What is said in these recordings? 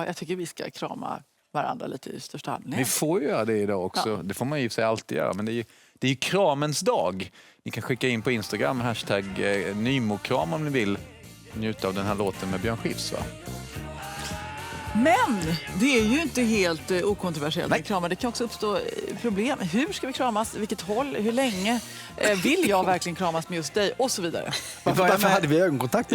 Ja, jag tycker vi ska krama varandra lite i största allmänhet. Vi får ju göra det idag också. Ja. Det får man ju sig alltid göra. Men det är ju kramens dag. Ni kan skicka in på Instagram hashtag Nymokram om ni vill njuta av den här låten med Björn Skifs, va? Men det är ju inte helt okontroversiellt med kramar. Det kan också uppstå problem. Hur ska vi kramas? Vilket håll? Hur länge? Vill jag verkligen kramas med just dig? Och så vidare. Varför hade vi ögonkontakt?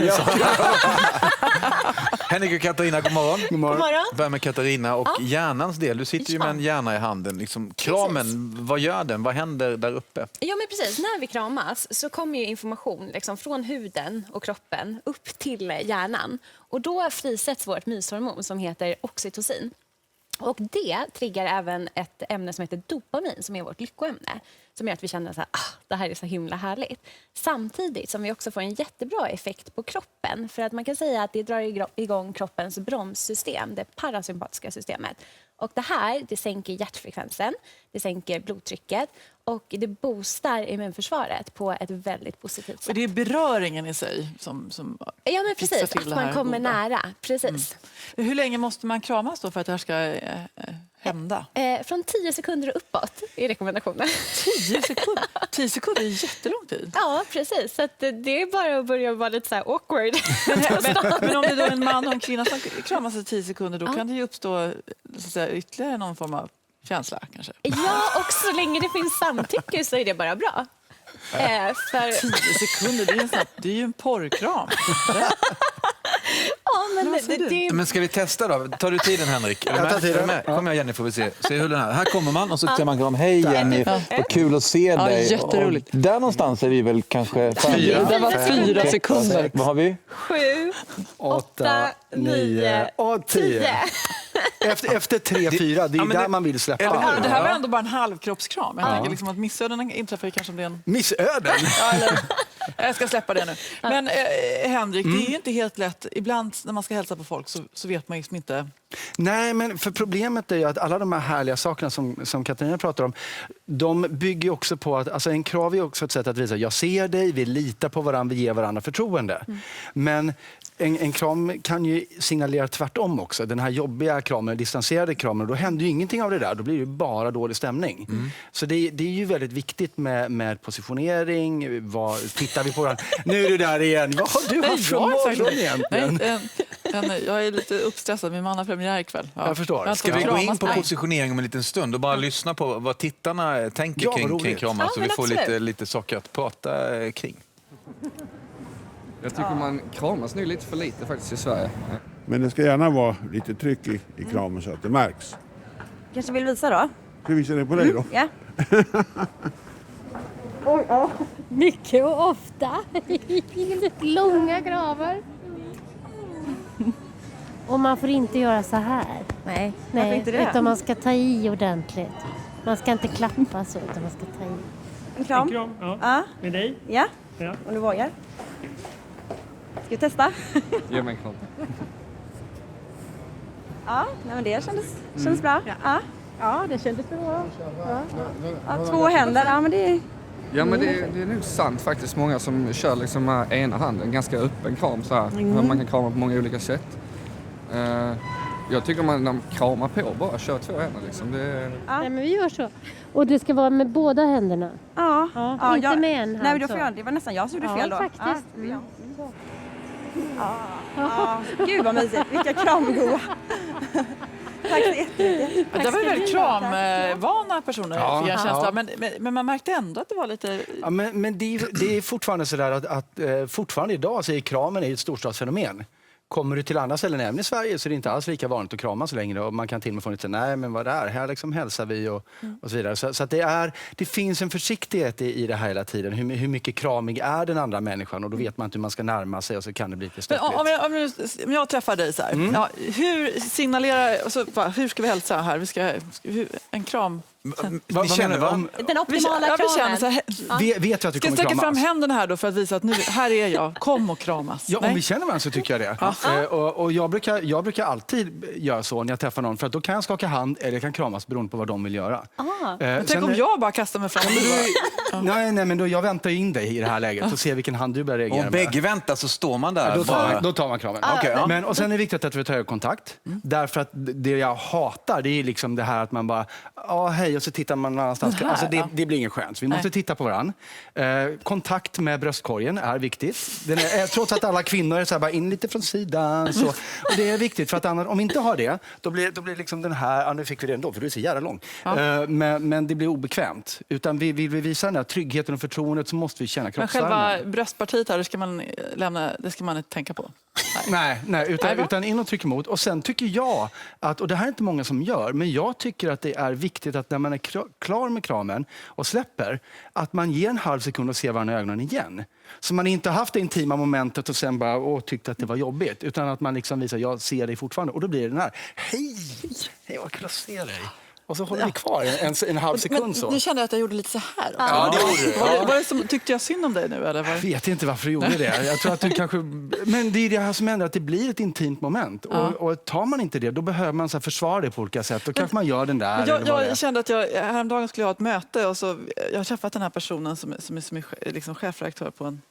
Henrik och Katarina, god morgon. God morgon. Börjar med Katarina och hjärnans del. Du sitter ju med en hjärna i handen. Liksom, kramen, vad gör den? Vad händer där uppe? Ja, men precis. När vi kramas så kommer ju information liksom, från huden och kroppen upp till hjärnan. Och då frisätts vårt myshormon som heter oxytocin. Och det triggar även ett ämne som heter dopamin som är vårt lyckoämne. Som gör att vi känner att det här är så himla härligt. Samtidigt som vi också får en jättebra effekt på kroppen. För att man kan säga att det drar igång kroppens bromssystem, det parasympatiska systemet. Och det sänker hjärtfrekvensen, det sänker blodtrycket och det boostar immunförsvaret på ett väldigt positivt sätt. Och det är beröringen i sig som ja, men precis, att man kommer nära. Precis. Hur länge måste man kramas då för att det här ska hända? Från 10 sekunder och uppåt är rekommendationen. 10 sekunder? 10 sekunder är jättelång tid. Ja, precis. Så att det är bara att börja vara lite så här awkward. Men om det då är en man och en kvinna som kramas i 10 sekunder, då kan det ju uppstå så att säga, ytterligare någon form av känsla kanske. Ja, och så länge det finns samtycke så är det bara bra. 10 sekunder, det är ju en porrkram. Ja, men Men ska vi testa då? Tar du tiden, Henrik? Jag tar tiden. Kom igen, Jenny, får vi se. Se hur den här kommer man och så ser man hej Jenny, vad kul att se dig. Jätteroligt. Och där någonstans är vi väl kanske 4. Det var 4 sekunder. Vad har vi? 7, 8, 9 och 10. Efter 3-4, det är där man vill släppa. Det här var ändå bara en halvkroppskram. Jag tänker liksom att missöden inträffar kanske om det är en... Missöden? Jag ska släppa det nu. Men Henrik, det är ju inte helt lätt. Ibland när man ska hälsa på folk så vet man liksom inte... Nej, men för problemet är ju att alla de här härliga sakerna som Katarina pratar om, de bygger också på att, alltså en krav är också ett sätt att visa, jag ser dig, vi litar på varandra, vi ger varandra förtroende. Men en kram kan ju signalera tvärtom också. Den här jobbiga kramen, distanserade kramen, då händer ju ingenting av det där. Då blir det bara dålig stämning. Så det är ju väldigt viktigt med positionering. Tittar vi på den? Nu är du där igen. Vad har du haft för morgon egentligen? Jag är lite uppstressad. Min man har premiär ikväll. Ja. Jag förstår. Ska vi gå in på positionering om en liten stund och bara lyssna på vad tittarna tänker kring kramar så vi får lite saker att prata kring? Jag tycker man kramas nu lite för lite faktiskt i Sverige. Men det ska gärna vara lite tryck i kramen så att det märks. Kanske vill visa då? Ska jag visa det på dig då? Ja. Mycket och ofta. Långa gravar. Och man får inte göra så här. Nej, varför inte det? Utan man ska ta i ordentligt. Man ska inte klappa så, utan man ska ta i. En kram? Ja. Med dig? Ja. Om du vågar. Ska vi testa? Ge mig en kram. Ja, men det kändes bra. Ja, det kändes bra. Ja, 2 händer, ja men det är... Ja, men det är nog sant faktiskt. Många som kör liksom med ena handen, ganska öppen kram så här. Man kan krama på många olika sätt. Jag tycker man kramar på bara, kör 2 händer liksom. Nej, men vi gör så. Och det ska vara med båda händerna. Ja, inte med en hand. Nej, men då får jag, det var nästan jag som gjorde fel då. Faktiskt. Gud vad mysigt, vilka kramgoa. Tack så jättemycket. Det var ju väldigt kramvana personer, fick jag känsla. Men man märkte ändå att det var lite... Ja, men det är fortfarande så där att fortfarande idag så är kramen ett storstadsfenomen. Kommer du till andra ställen även i Sverige så är det inte alls lika vanligt att kramas längre. Och man kan till och med få lite nej men vad där? Här liksom hälsar vi och så vidare. Så att det finns en försiktighet i det här hela tiden. Hur mycket kramig är den andra människan? Och då vet man inte hur man ska närma sig och så kan det bli lite stökigt. Om jag träffar dig så här, hur signalerar... Alltså, hur ska vi hälsa här? En kram... Vi känner varandra. Den optimala vi känner kramen. så här, Vet jag att vi ska jag kommer sträcka fram kramas? händerna här då för att visa att nu, här är jag, kom och kramas. Ja, Nej? om vi känner varandra så tycker jag det. Och jag brukar alltid göra så när jag träffar någon, för att då kan jag skaka hand eller jag kan kramas beroende på vad de vill göra. Tänk om jag bara kastar mig fram. Nej, men då, jag väntar in dig i det här läget och ser vilken hand du börjar reagera Om med. bägge väntar så står man där. Då tar man kramen. Okej, ja. Men, och sen är det viktigt att vi tar ögonkontakt. Därför att det jag hatar, det är liksom det här att man bara, hej, och så tittar man någon annanstans. Alltså, det blir ingen skönt. Vi måste titta på varandra. Kontakt med bröstkorgen är viktigt. Trots att alla kvinnor är så här, bara in lite från sidan. Så. Och det är viktigt, för att annars, om vi inte har det, då blir liksom den här, nu fick vi det ändå, för du är så jävla lång. Men det blir obekvämt. Utan vill vi visa den här tryggheten och förtroendet så måste vi känna Men kroppsvärmen. själva bröstpartiet här, det ska man inte tänka på. Nej, utan in och tryck emot. Och sen tycker jag att, och det här är inte många som gör, men jag tycker att det är viktigt att när man är klar med kramen och släpper, att man ger en halv sekund och ser varandra i ögonen igen. Så man inte har haft det intima momentet och sen bara tyckte att det var jobbigt, utan att man liksom visar, jag ser dig fortfarande. Och då blir det den här, hej vad kul att se dig. Och så håller vi kvar en halv sekund så. Du kände att jag gjorde lite så här också. Ja, det gjorde du. Var det som, tyckte jag synd om dig nu? Eller? Jag vet inte varför du gjorde det. Jag tror att du kanske... Men det är det här som händer, att det blir ett intimt moment. Och tar man inte det, då behöver man så här försvara det på olika sätt. Då kanske man gör den där. Jag kände att häromdagen skulle jag ha ett möte. Och så, jag har träffat den här personen som är liksom chefredaktör på en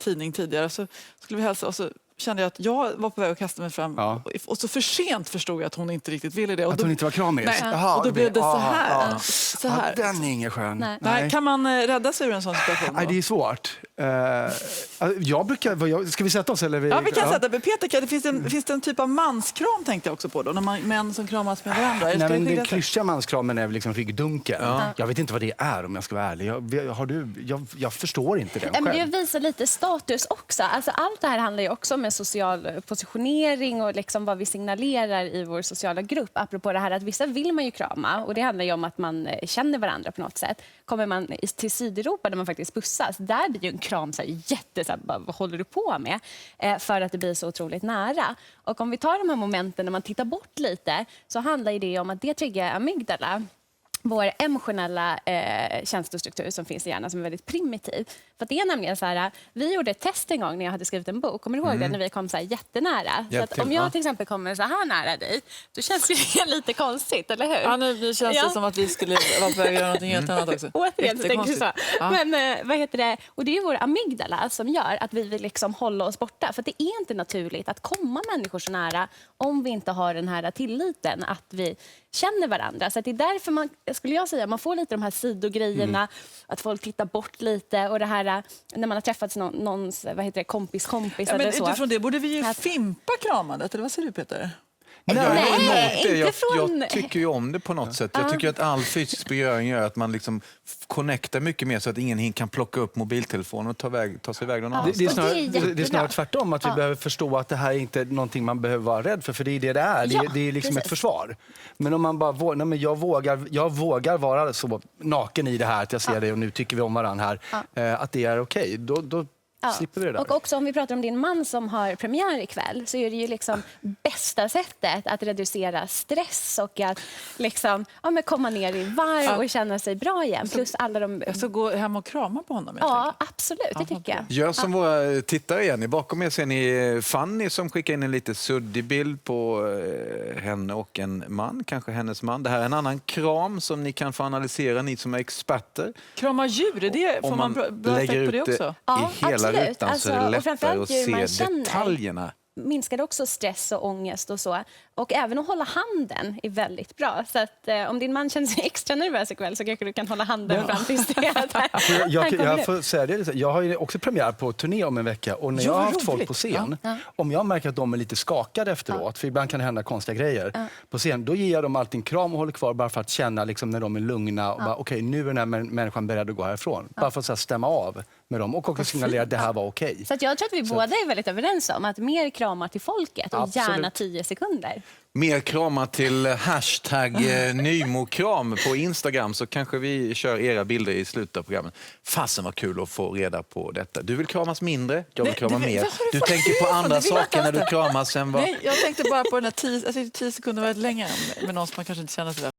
tidning tidigare. Så skulle vi hälsa och så kände jag att jag var på väg att kasta mig fram. Och så för sent förstod jag att hon inte riktigt ville det. Och att hon inte var kramis? Nej, och då blev det så här. Så här. Den är ingen skön. Nej. Kan man rädda sig ur en sån situation? Nej, det är svårt. Ska vi sätta oss? Eller vi kan sätta. Peter, finns det en typ av manskram, tänkte jag också på då, när män som kramas med varandra? Nej, men den klyschiga manskramen är väl liksom ryggdunken. Jag vet inte vad det är, om jag ska vara ärlig. Jag förstår inte den själv. Men det visar lite status också. Alltså, allt det här handlar ju också om en social positionering och liksom vad vi signalerar i vår sociala grupp. Apropå det här att vissa vill man ju krama, och det handlar ju om att man känner varandra på något sätt. Kommer man till Sydeuropa där man faktiskt bussas, där blir ju en kram så här, vad håller du på med? För att det blir så otroligt nära. Och om vi tar de här momenten när man tittar bort lite, så handlar ju det om att det triggar amygdala, vår emotionella känslostruktur som finns i hjärnan, som är väldigt primitiv. För det är nämligen så här, vi gjorde ett test en gång när jag hade skrivit en bok. Kommer du ihåg det, när vi kom så här jättenära? Så att om jag till exempel kommer så här nära dig, då känns det lite konstigt, eller hur? Ja, nu känns det som att vi skulle vara på väg att göra något helt annat också. Återigen, tänker så. Ja. Men vad heter det? Och det är vår amygdala som gör att vi vill liksom hålla oss borta. För det är inte naturligt att komma människor så nära om vi inte har den här tilliten, att vi känner varandra. Så att det är därför man får lite de här sidogrejerna, att folk tittar bort lite, och det här när man har träffats någons kompis eller så. Utifrån det borde vi ju fimpa kramandet, eller vad säger du, Peter? Jag tycker ju om det på något sätt. Jag tycker att all fysisk beröring gör att man liksom connectar mycket mer, så att ingen kan plocka upp mobiltelefonen och ta sig iväg någon annanstans. Det är snarare tvärtom, att vi behöver förstå att det här är inte någonting man behöver vara rädd för det är det är. Det är liksom ett försvar. Men om man bara jag vågar vara så naken i det här, att jag ser det och nu tycker vi om varandra här, att det är okej. Då slipper vi det där. Och också om vi pratar om din man som har premiär ikväll, så är det ju liksom bästa sättet att reducera stress och att liksom, komma ner i varv och känna sig bra igen. Plus alla de... Jag ska gå hem och krama på honom. Absolut, det tycker jag. Gör som våra tittare igen. Bakom er ser ni Fanny som skickar in en lite suddig bild på henne och en man, kanske hennes man. Det här är en annan kram som ni kan få analysera, ni som är experter. Krama djur, det får man bra effekt på det också. I hela rutan, alltså, så är det lättare att se känner, detaljerna. Minskar också stress och ångest och så. Och även att hålla handen är väldigt bra. Så att om din man känner sig extra nervös ikväll, så kanske du kan hålla handen fram tills det. Jag får säga det. Jag har ju också premiär på turné om en vecka. Och när jag har haft folk på scen, om jag märker att de är lite skakade efteråt, för ibland kan det hända konstiga grejer på scen, då ger jag dem alltid en kram och håller kvar, bara för att känna liksom, när de är lugna. Och bara, okej, nu är den här människan beredd att gå härifrån. Bara för att så här, stämma av med dem och också signalera att det här var okej. Så att jag tror att vi båda är väldigt överens om att mer kramar till folket och gärna 10 sekunder. Mer kramar till hashtag Nymokram på Instagram, så kanske vi kör era bilder i slutet av programmet. Fasen var kul att få reda på detta. Du vill kramas mindre, jag vill krama mer. Du tänker på andra saker när du kramas än vad... Nej, jag tänkte bara på den här 10 sekunder var länge med någon som man kanske inte känner så väl.